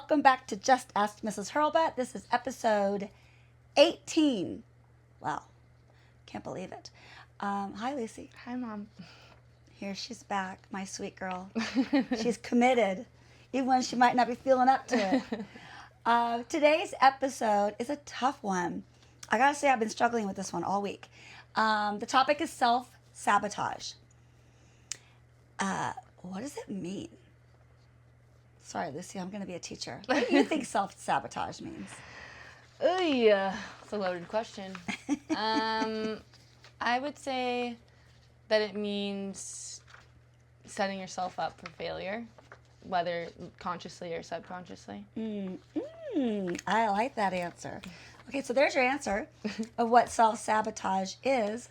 welcome back to Just Ask Mrs. Hurlbut. This is episode 18. Wow, can't believe it. Hi, Lucy. Hi, Mom. Here she's back, my sweet girl. She's committed, even when she might not be feeling up to it. Today's episode is a tough one. I gotta say, I've been struggling with this one all week. The topic is self-sabotage. What does it mean? Sorry, Lucy, I'm going to be a teacher. What do you think self-sabotage means? Oh, yeah. It's a loaded question. I would say that it means setting yourself up for failure, whether consciously or subconsciously. I like that answer. Okay, so there's your answer of what self-sabotage is.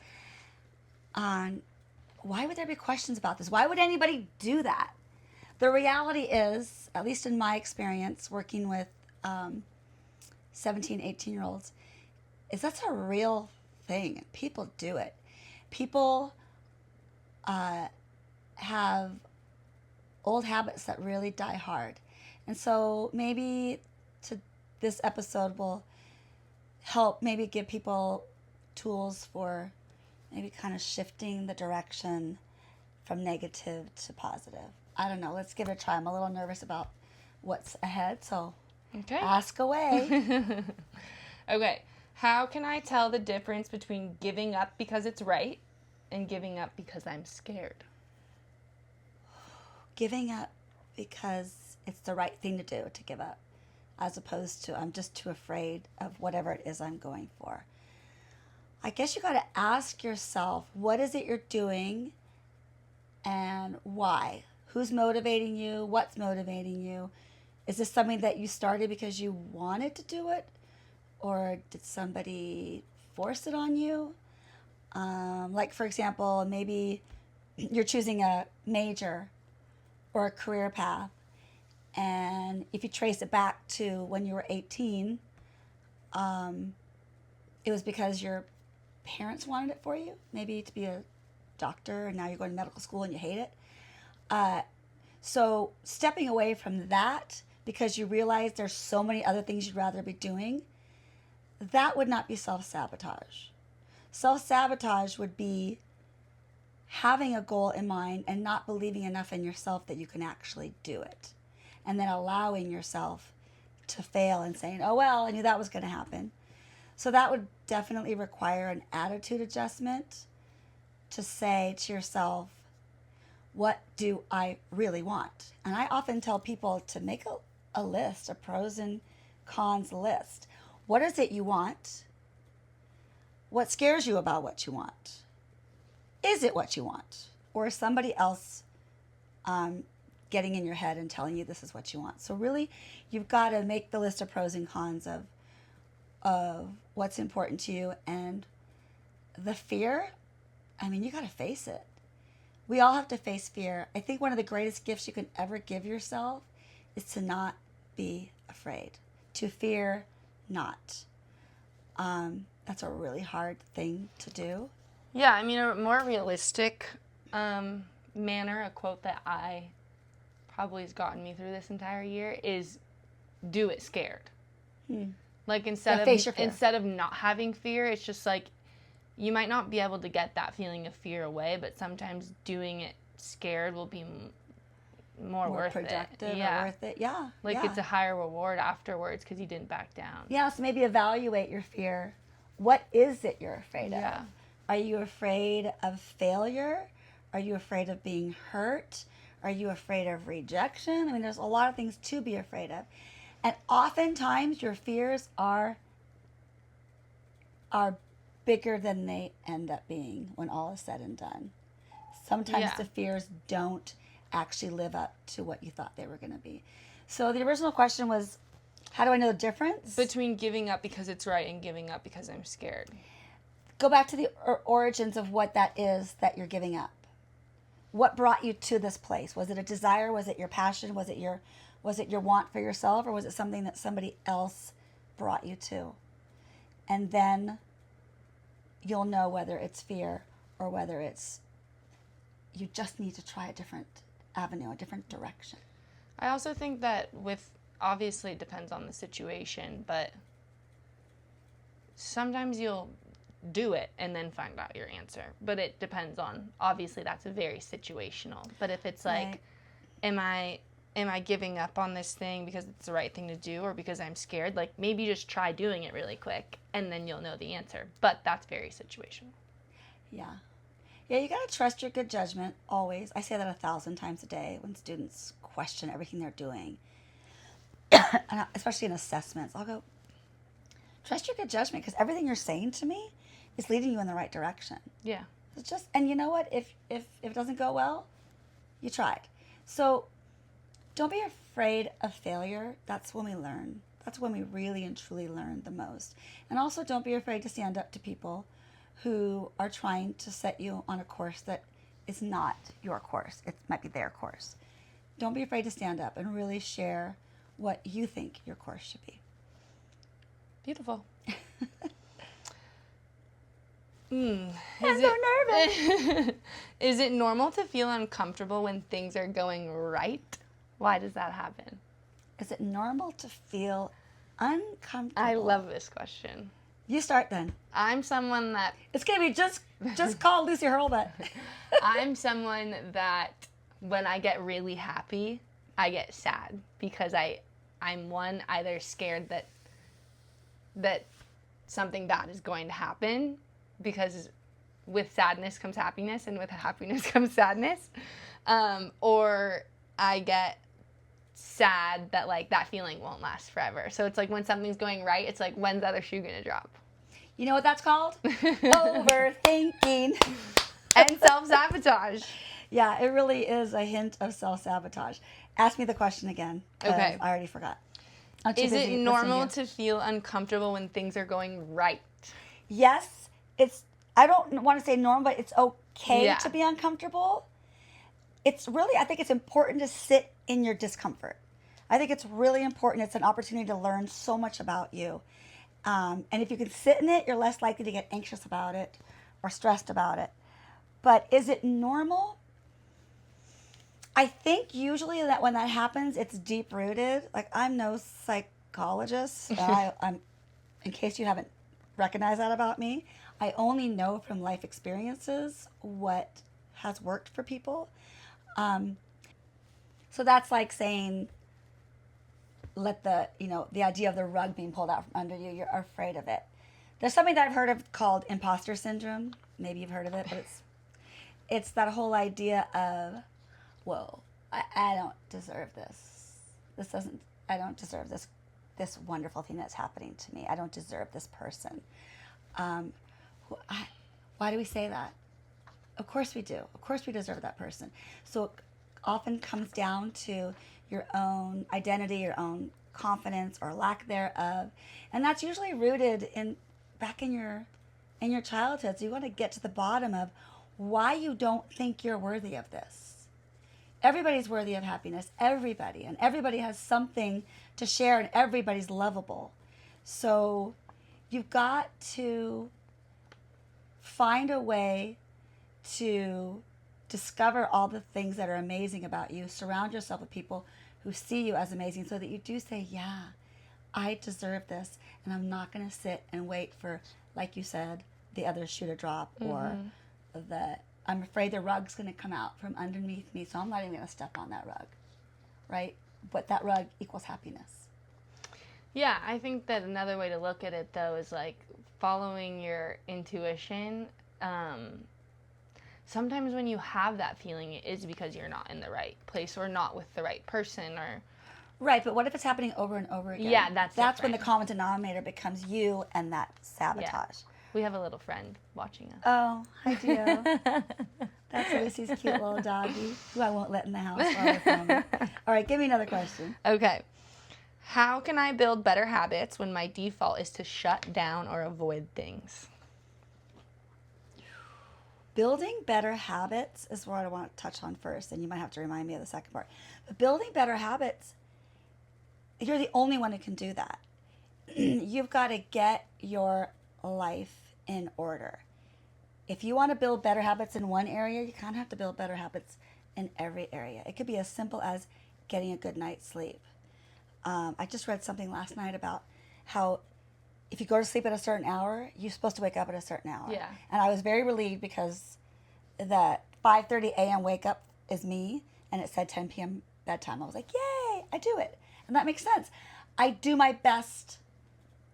Why would there be questions about this? Why would anybody do that? The reality is, at least in my experience working with 17, 18-year-olds, is that's a real thing. People do it. People have old habits that really die hard. And so maybe this episode will help maybe give people tools for maybe kind of shifting the direction from negative to positive. I don't know. Let's give it a try. I'm a little nervous about what's ahead, so Okay. ask away. Okay. How can I tell the difference between giving up because it's right and giving up because I'm scared? Giving up because it's the right thing to do, to give up, as opposed to I'm just too afraid of whatever it is I'm going for. I guess you got to ask yourself, what is it you're doing and why? Who's motivating you? What's motivating you? Is this something that you started because you wanted to do it? Or did somebody force it on you? Like, for example, maybe you're choosing a major or a career path. And if you trace it back to when you were 18, it was because your parents wanted it for you. Maybe to be a doctor, and now you're going to medical school and you hate it. So stepping away from that because you realize there's so many other things you'd rather be doing, that would not be self-sabotage. Self-sabotage would be having a goal in mind and not believing enough in yourself that you can actually do it. And then allowing yourself to fail and saying, oh, well, I knew that was going to happen. So that would definitely require an attitude adjustment to say to yourself, what do I really want? And I often tell people to make a list, a pros and cons list. What is it you want? What scares you about what you want? Is it what you want? Or is somebody else getting in your head and telling you this is what you want? So really, you've got to make the list of pros and cons of what's important to you. And the fear, I mean, you got to face it. We all have to face fear. I think one of the greatest gifts you can ever give yourself is to not be afraid, to fear not. That's a really hard thing to do. Yeah, I mean, a more realistic manner, a quote that I probably has gotten me through this entire year is do it scared. Like instead of not having fear, it's just like you might not be able to get that feeling of fear away, but sometimes doing it scared will be more worth productive it. Yeah. Or worth it. Yeah. Like yeah. it's a higher reward afterwards because you didn't back down. Yeah, so maybe evaluate your fear. What is it you're afraid of? Yeah. Are you afraid of failure? Are you afraid of being hurt? Are you afraid of rejection? I mean, there's a lot of things to be afraid of. And oftentimes your fears are bigger than they end up being when all is said and done. Sometimes the fears don't actually live up to what you thought they were going to be. So the original question was, how do I know the difference? Between giving up because it's right and giving up because I'm scared. Go back to the origins of what that is that you're giving up. What brought you to this place? Was it a desire? Was it your passion? Was it your want for yourself? Or was it something that somebody else brought you to? And then you'll know whether it's fear or whether it's you just need to try a different avenue, a different direction. I also think that with obviously it depends on the situation, but sometimes you'll do it and then find out your answer. But it depends on, obviously that's very situational. But if it's like, right. Am I giving up on this thing because it's the right thing to do or because I'm scared? Like, maybe just try doing it really quick and then you'll know the answer. But that's very situational. Yeah. Yeah, you got to trust your good judgment always. I say that 1,000 times a day when students question everything they're doing. And especially in assessments. I'll go, trust your good judgment because everything you're saying to me is leading you in the right direction. Yeah. It's just, and you know what? If it doesn't go well, you tried. So don't be afraid of failure. That's when we learn. That's when we really and truly learn the most. And also don't be afraid to stand up to people who are trying to set you on a course that is not your course. It might be their course. Don't be afraid to stand up and really share what you think your course should be. Beautiful. I'm so nervous. Is it normal to feel uncomfortable when things are going right? Why does that happen? Is it normal to feel uncomfortable? I love this question. You start then. I'm someone that... It's going to be just call Lucy Hurlbut. I'm someone that when I get really happy, I get sad because I'm one, either scared that something bad is going to happen, because with sadness comes happiness and with happiness comes sadness, or I get sad that like that feeling won't last forever. So it's like when something's going right, it's like, when's the other shoe gonna drop? You know what that's called? Overthinking. And self-sabotage. Yeah, it really is a hint of self-sabotage. Ask me the question again. Okay. I already forgot. Is it normal to feel uncomfortable when things are going right? Yes. I don't want to say normal, but it's okay to be uncomfortable. It's really, I think it's important to sit in your discomfort. I think it's really important. It's an opportunity to learn so much about you. And if you can sit in it, you're less likely to get anxious about it or stressed about it. But is it normal? I think usually that when that happens, it's deep rooted. Like, I'm no psychologist. I'm, in case you haven't recognized that about me, I only know from life experiences what has worked for people. So that's like saying, let the idea of the rug being pulled out from under you, you're afraid of it. There's something that I've heard of called imposter syndrome. Maybe you've heard of it, but it's that whole idea of, whoa, I don't deserve this. I don't deserve this wonderful thing that's happening to me. I don't deserve this person. Why do we say that? Of course we do. Of course we deserve that person. So it often comes down to your own identity, your own confidence or lack thereof. And that's usually rooted back in your childhood. So you want to get to the bottom of why you don't think you're worthy of this. Everybody's worthy of happiness. Everybody. And everybody has something to share, and everybody's lovable. So you've got to find a way to discover all the things that are amazing about you. Surround yourself with people who see you as amazing so that you do say, yeah, I deserve this. And I'm not going to sit and wait for, like you said, the other shoe to drop, or I'm afraid the rug's going to come out from underneath me, so I'm not even going to step on that rug, right? But that rug equals happiness. Yeah, I think that another way to look at it, though, is like following your intuition. Sometimes when you have that feeling, it is because you're not in the right place or not with the right person, or... Right, but what if it's happening over and over again? Yeah, that's when the common denominator becomes you and that sabotage. Yeah. We have a little friend watching us. Oh, hi, Gio. That's Lucy's cute little doggy, who I won't let in the house while we're filming. All right, give me another question. Okay. How can I build better habits when my default is to shut down or avoid things? Building better habits is what I want to touch on first, and you might have to remind me of the second part. But building better habits, you're the only one who can do that. You've got to get your life in order. If you want to build better habits in one area, you kind of have to build better habits in every area. It could be as simple as getting a good night's sleep. I just read something last night about how if you go to sleep at a certain hour, you're supposed to wake up at a certain hour. Yeah. And I was very relieved because that 5:30 a.m. wake up is me, and it said 10 p.m. bedtime. I was like, yay, I do it. And that makes sense. I do my best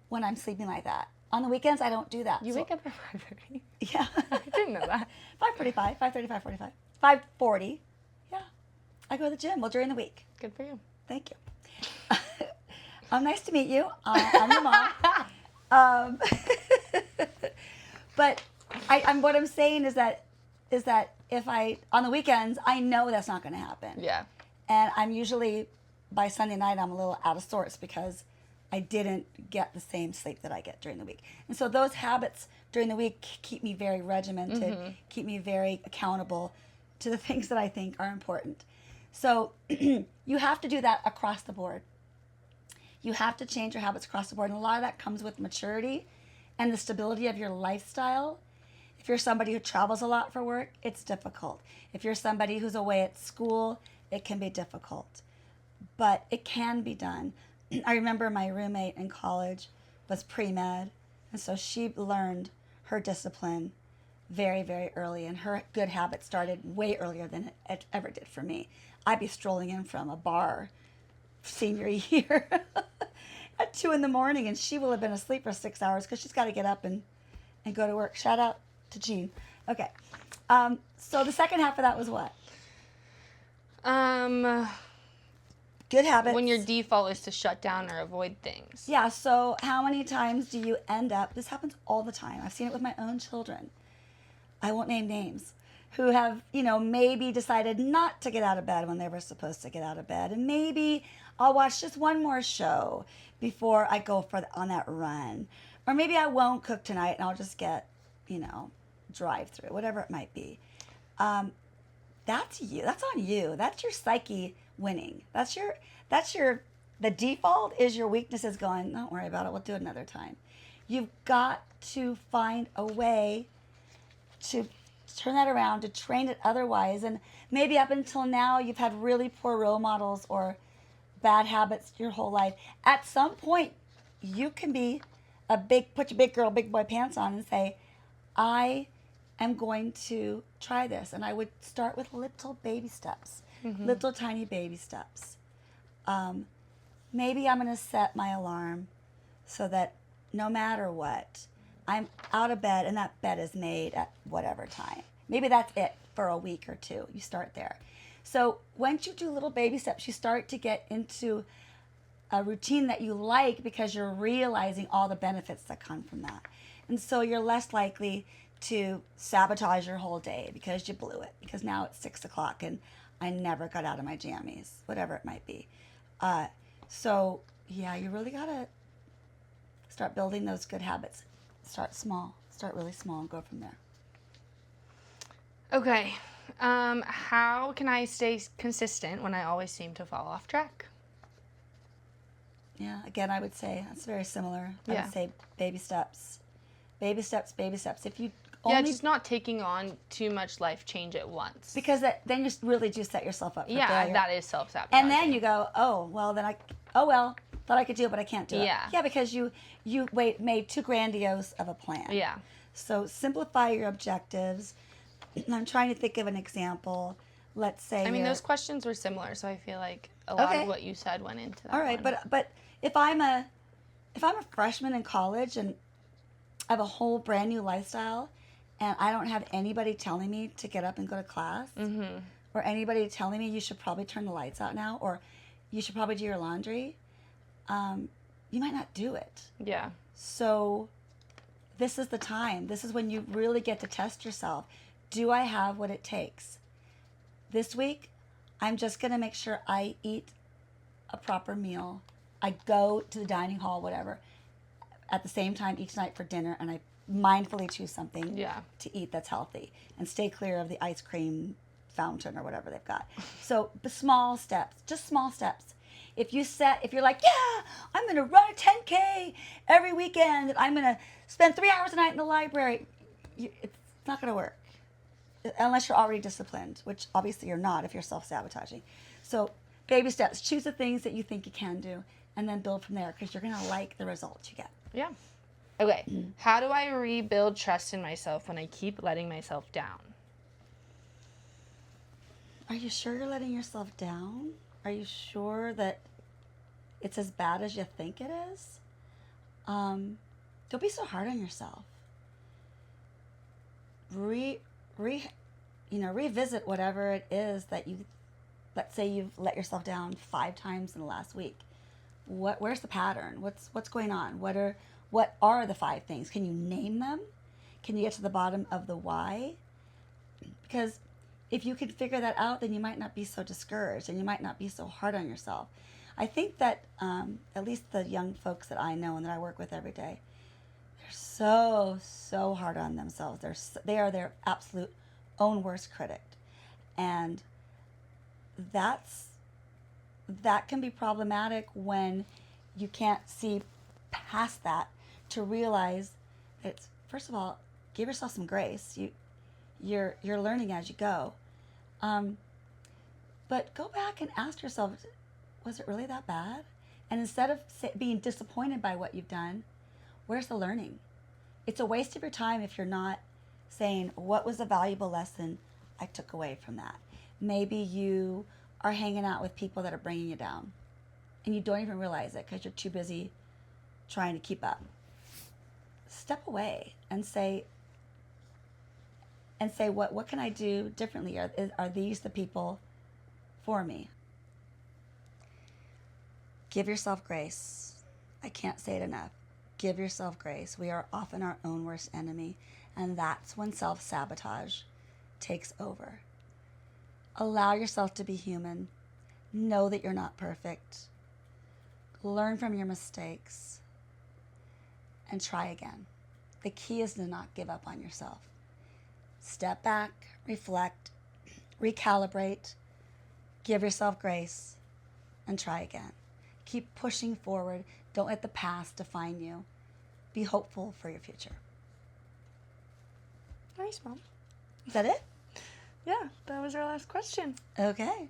when I'm sleeping like that. On the weekends, I don't do that. You wake up at 5:30? Yeah. I didn't know that. 5:45, 5:30, 5:45, 5:40. Yeah. I go to the gym. Well, during the week. Good for you. Thank you. Nice to meet you. I'm your mom. But what I'm saying is that if on the weekends, I know that's not going to happen. Yeah. And I'm usually, by Sunday night, I'm a little out of sorts because I didn't get the same sleep that I get during the week. And so those habits during the week keep me very regimented, keep me very accountable to the things that I think are important. So you have to do that across the board. You have to change your habits across the board. And a lot of that comes with maturity and the stability of your lifestyle. If you're somebody who travels a lot for work, it's difficult. If you're somebody who's away at school, it can be difficult. But it can be done. I remember my roommate in college was pre-med, and so she learned her discipline very, very early, and her good habits started way earlier than it ever did for me. I'd be strolling in from a bar senior year at 2 a.m, and she will have been asleep for 6 hours because she's got to get up and go to work. Shout out to Jean. Okay. So the second half of that was what? Good habits. When your default is to shut down or avoid things. Yeah, so how many times do you end up, this happens all the time. I've seen it with my own children. I won't name names. Who have, maybe decided not to get out of bed when they were supposed to get out of bed. And maybe I'll watch just one more show before I go on that run. Or maybe I won't cook tonight and I'll just get, drive through, whatever it might be. That's you. That's on you. That's your psyche winning. The default is your weaknesses going, don't worry about it. We'll do it another time. You've got to find a way to turn that around, to train it otherwise. And maybe up until now, you've had really poor role models or bad habits your whole life. At some point, you can be put your big girl, big boy pants on and say, I am going to try this. And I would start with little baby steps, little tiny baby steps. Maybe I'm going to set my alarm so that no matter what, I'm out of bed and that bed is made at whatever time. Maybe that's it for a week or two. You start there. So once you do little baby steps, you start to get into a routine that you like because you're realizing all the benefits that come from that. And so you're less likely to sabotage your whole day because you blew it, because now it's 6 o'clock and I never got out of my jammies, whatever it might be. So yeah, you really got to start building those good habits. Start small, start really small and go from there. Okay. How can I stay consistent when I always seem to fall off track? Yeah, again, I would say that's very similar. I Yeah. would say baby steps. Baby steps, baby steps. If you Yeah, only, just not taking on too much life change at once. because then you really do set yourself up for Yeah, failure. that is self-sabotage. And then you go, thought I could do it, but I can't do it. Yeah. Yeah, because you made too grandiose of a plan. Yeah. So simplify your objectives. I'm trying to think of an example. Let's say I mean, you're- those questions were similar, so I feel like a lot Okay. of what you said went into that. All right, one. but if I'm a freshman in college and I have a whole brand new lifestyle, and I don't have anybody telling me to get up and go to class, or anybody telling me you should probably turn the lights out now, or you should probably do your laundry, you might not do it. Yeah. So this is the time. This is when you really get to test yourself. Do I have what it takes? This week, I'm just going to make sure I eat a proper meal. I go to the dining hall, whatever, at the same time each night for dinner, and I mindfully choose something Yeah. to eat that's healthy and stay clear of the ice cream fountain or whatever they've got. So the small steps, just small steps. If you're like, yeah, I'm going to run a 10K every weekend, and I'm going to spend 3 hours a night in the library, it's not going to work. Unless you're already disciplined, which obviously you're not if you're self-sabotaging. So baby steps, choose the things that you think you can do. and then build from there, because you're going to like the results you get. Yeah. Okay. How do I rebuild trust in myself when I keep letting myself down? Are you sure you're letting yourself down? Are you sure that it's as bad as you think it is? Don't be so hard on yourself. Revisit whatever it is that let's say you've let yourself down 5 times in the last week. Where's the pattern? What's going on? What are the 5 things? Can you name them? Can you get to the bottom of the why? Because if you can figure that out, then you might not be so discouraged and you might not be so hard on yourself. I think that at least the young folks that I know and that I work with every day, they're so hard on themselves. They are their absolute own worst critic. And that can be problematic when you can't see past that to realize that, first of all, give yourself some grace. You're learning as you go. But go back and ask yourself, was it really that bad? And instead of being disappointed by what you've done, where's the learning? It's a waste of your time if you're not saying, what was a valuable lesson I took away from that? Maybe you are hanging out with people that are bringing you down and you don't even realize it because you're too busy trying to keep up. Step away and say, what can I do differently? Are these the people for me? Give yourself grace. I can't say it enough. Give yourself grace. We are often our own worst enemy, and that's when self-sabotage takes over. Allow yourself to be human. Know that you're not perfect. Learn from your mistakes and try again. The key is to not give up on yourself. Step back, reflect, recalibrate, give yourself grace, and try again. Keep pushing forward. Don't let the past define you. Be hopeful for your future. Nice, Mom. Is that it? Yeah, that was our last question. Okay.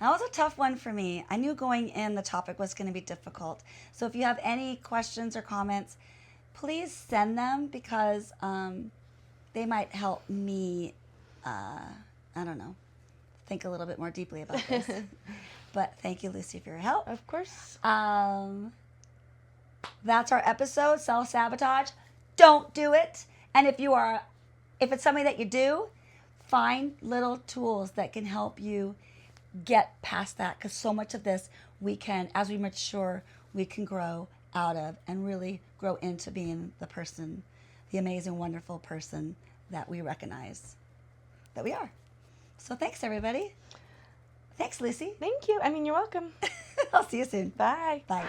That was a tough one for me. I knew going in the topic was going to be difficult. So if you have any questions or comments, please send them, because they might help me, think a little bit more deeply about this. But thank you, Lucy, for your help. Of course. That's our episode, Self-Sabotage. Don't do it. And if it's something that you do, find little tools that can help you get past that, because so much of this as we mature, we can grow out of and really grow into being the amazing, wonderful person that we recognize that we are. So thanks, everybody. Thanks, Lucy. Thank you. You're welcome. I'll see you soon. Bye. Bye.